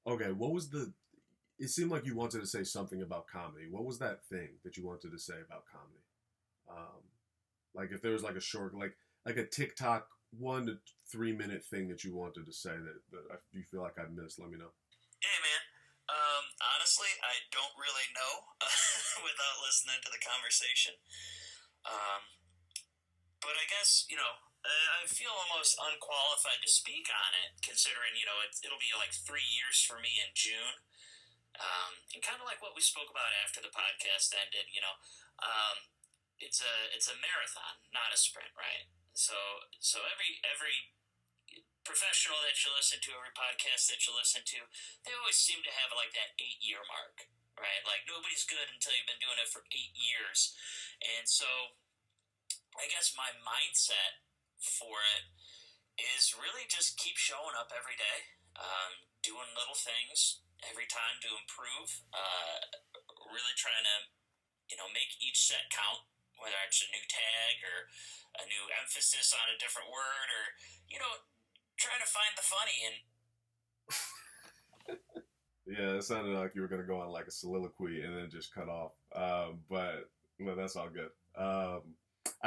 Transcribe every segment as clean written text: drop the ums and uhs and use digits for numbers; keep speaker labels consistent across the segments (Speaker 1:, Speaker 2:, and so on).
Speaker 1: Okay, what was the? It seemed like you wanted to say something about comedy. What was that thing that you wanted to say about comedy? Um, like if there was like a short, like a TikTok 1 to 3 minute thing that you wanted to say that you feel like I missed. Let me know.
Speaker 2: Hey, man. Honestly, I don't really know without listening to the conversation. Um, but I guess, I feel almost unqualified to speak on it, considering, it'll be like 3 years for me in June. And kind of like what we spoke about after the podcast ended, it's a marathon, not a sprint, right? So every professional that you listen to, every podcast that you listen to, they always seem to have like that 8 year mark, right? Like nobody's good until you've been doing it for 8 years. And so I guess my mindset for it is really just keep showing up every day, doing little things every time to improve, really trying to, make each set count, whether it's a new tag or a new emphasis on a different word or, trying to find the funny and
Speaker 1: Yeah, it sounded like you were gonna go on like a soliloquy and then just cut off. But no, that's all good. I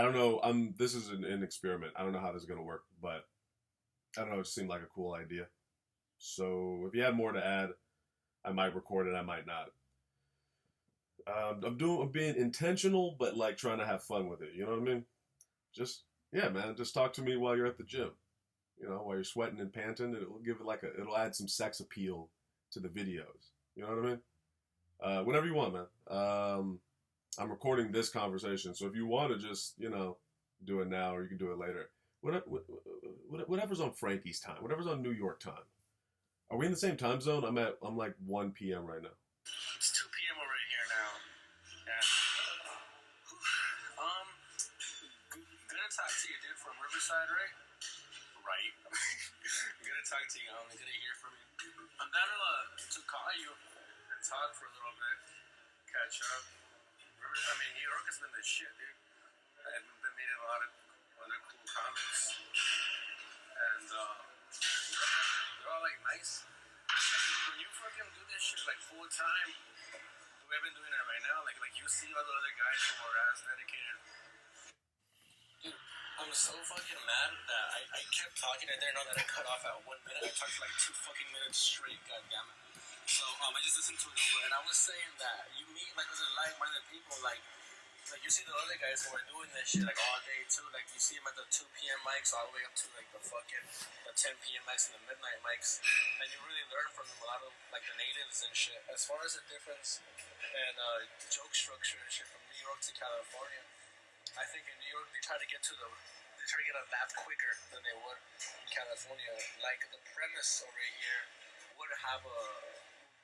Speaker 1: don't know. This is an experiment. I don't know how this is gonna work, but I don't know. It seemed like a cool idea. So if you have more to add, I might record it. I might not. I'm being intentional, but like trying to have fun with it. You know what I mean? Just yeah, man. Just talk to me while you're at the gym. You know, while you're sweating and panting, it'll give it like it'll add some sex appeal to the videos. You know what I mean? Whatever you want, man. I'm recording this conversation, so if you want to just do it now, or you can do it later. Whatever's on Frankie's time, whatever's on New York time. Are we in the same time zone? I'm like 1 p.m. right now.
Speaker 2: it's 2 p.m. over here now. Yeah. Good to talk to you, dude, from Riverside, right? Right. Good to talk to you, homie. Good to hear from you. I'm down to call you and talk for a little bit, catch up. New York has been the shit, dude. I've been meeting a lot of other cool comics, and they're all like nice. When you fucking do this shit like full time, the way I've been doing it right now, like you see all the other guys who are as dedicated. Dude, I'm so fucking mad that I kept talking. I didn't know that I cut off at 1 minute. I talked for like 2 fucking minutes straight. God damn it. So I just listened to it over, and I was saying that you meet like other like-minded people, like you see the other guys who are doing this shit like all day too. Like you see them at the 2 p.m. mics all the way up to like the 10 p.m. mics and the midnight mics, and you really learn from them a lot of like the natives and shit. As far as the difference and joke structure and shit from New York to California, I think in New York they try to get a laugh quicker than they would in California. Like the premise over here would have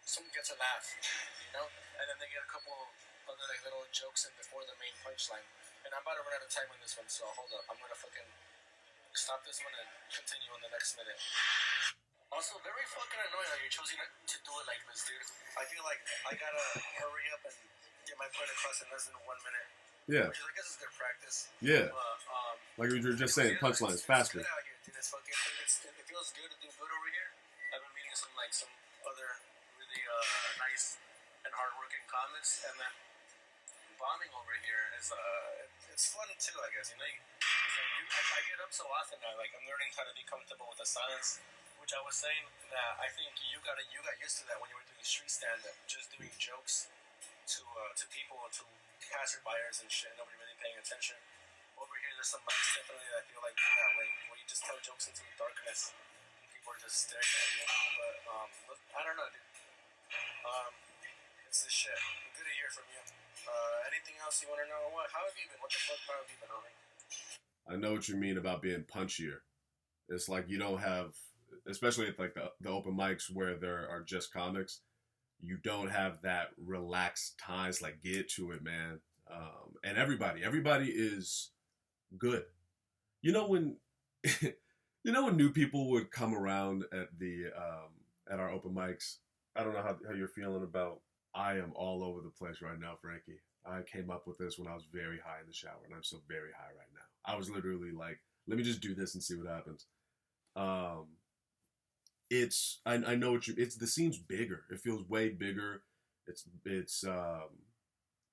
Speaker 2: someone gets a laugh, and then they get a couple other like little jokes in before the main punchline. And I'm about to run out of time on this one, so hold up. I'm gonna fucking stop this one and continue on the next minute. Also, very fucking annoying how you're choosing to do it like this, dude. I feel like I gotta hurry up and get my point across in less than 1 minute.
Speaker 1: Yeah.
Speaker 2: Which I guess is good practice.
Speaker 1: Yeah. Like you were just saying, punchlines faster.
Speaker 2: It's good out here, dude. It feels good to do good over here. I've been meeting some other really nice and hardworking comics, and then bombing over here is it's fun too, I guess. I get up so often now. Like I'm learning how to be comfortable with the silence, which I was saying that I think you got used to that when you were doing street stand-up, just doing jokes to people, to passerbyers and shit, nobody really paying attention. Over here, there's some mics definitely that I feel like that way, where you just tell jokes into the darkness, and people are just staring at you. But I don't know, dude. It's this shit. Good to hear from you. Anything else you want to know? How have you been? What the fuck? How have you been, homie?
Speaker 1: I know what you mean about being punchier. It's like you don't have, especially at like the open mics where there are just comics, you don't have that relaxed times. Like get to it, man. And everybody is good. You know when, when new people would come around at our open mics. I don't know how you're feeling about. I am all over the place right now, Frankie. I came up with this when I was very high in the shower, and I'm still very high right now. I was literally like, let me just do this and see what happens. I know what you. It's the scene's bigger. It feels way bigger. It's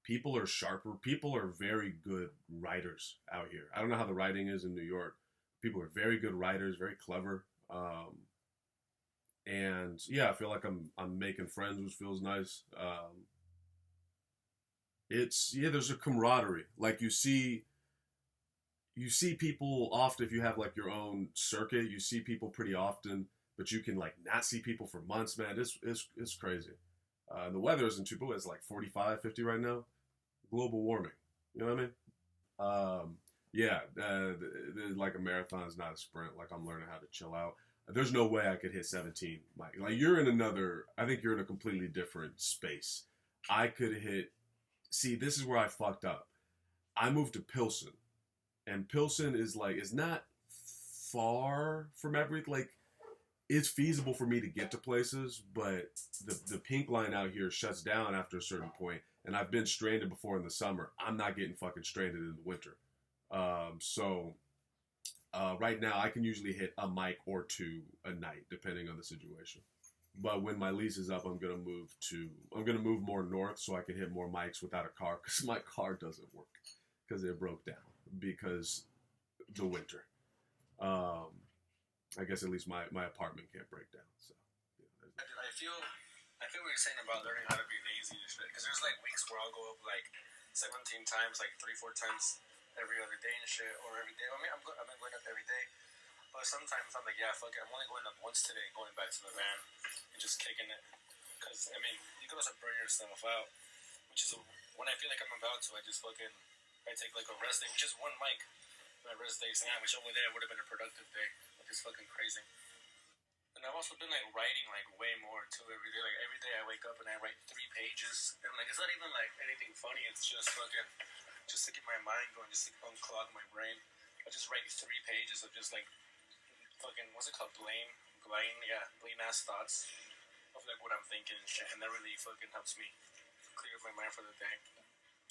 Speaker 1: people are sharper. People are very good writers out here. I don't know how the writing is in New York. People are very good writers, very clever. And yeah, I feel like I'm making friends, which feels nice. It's yeah, there's a camaraderie. Like you see people often if you have like your own circuit. You see people pretty often, but you can like not see people for months, man. It's crazy. The weather isn't too bad. It's like 45, 50 right now. Global warming. You know what I mean? Yeah, like a marathon is not a sprint. Like I'm learning how to chill out. There's no way I could hit 17, Mike. Like you're in another. I think you're in a completely different space. I could hit. See, this is where I fucked up. I moved to Pilsen, and Pilsen is not far from everything. Like it's feasible for me to get to places, but the pink line out here shuts down after a certain point, and I've been stranded before in the summer. I'm not getting fucking stranded in the winter. Right now, I can usually hit a mic or two a night, depending on the situation. But when my lease is up, I'm gonna move more north so I can hit more mics without a car because my car doesn't work because it broke down because the winter. Um, I guess at least my apartment can't break down. So
Speaker 2: I feel what you're saying about learning how to be lazy and shit. Because there's like weeks where I'll go up like 17 times, like 3-4 times every other day and shit, or every day. I mean, I've been going up every day, but sometimes I'm like, yeah, fuck it. I'm only going up once today, going back to the van and just kicking it. Because I mean, you can also burn yourself out, which is when I feel like I'm about to, I take like a rest day, which is one mic. My rest days now, which over there would have been a productive day, which is fucking crazy. And I've also been like writing like way more too every day. Like every day I wake up and I write 3 pages, and like it's not even like anything funny. It's just fucking just to get my mind going, just to unclog my brain. I just write 3 pages of just like fucking what's it called, plain ass thoughts of like what I'm thinking and shit, and that really fucking helps me clear my mind for the day.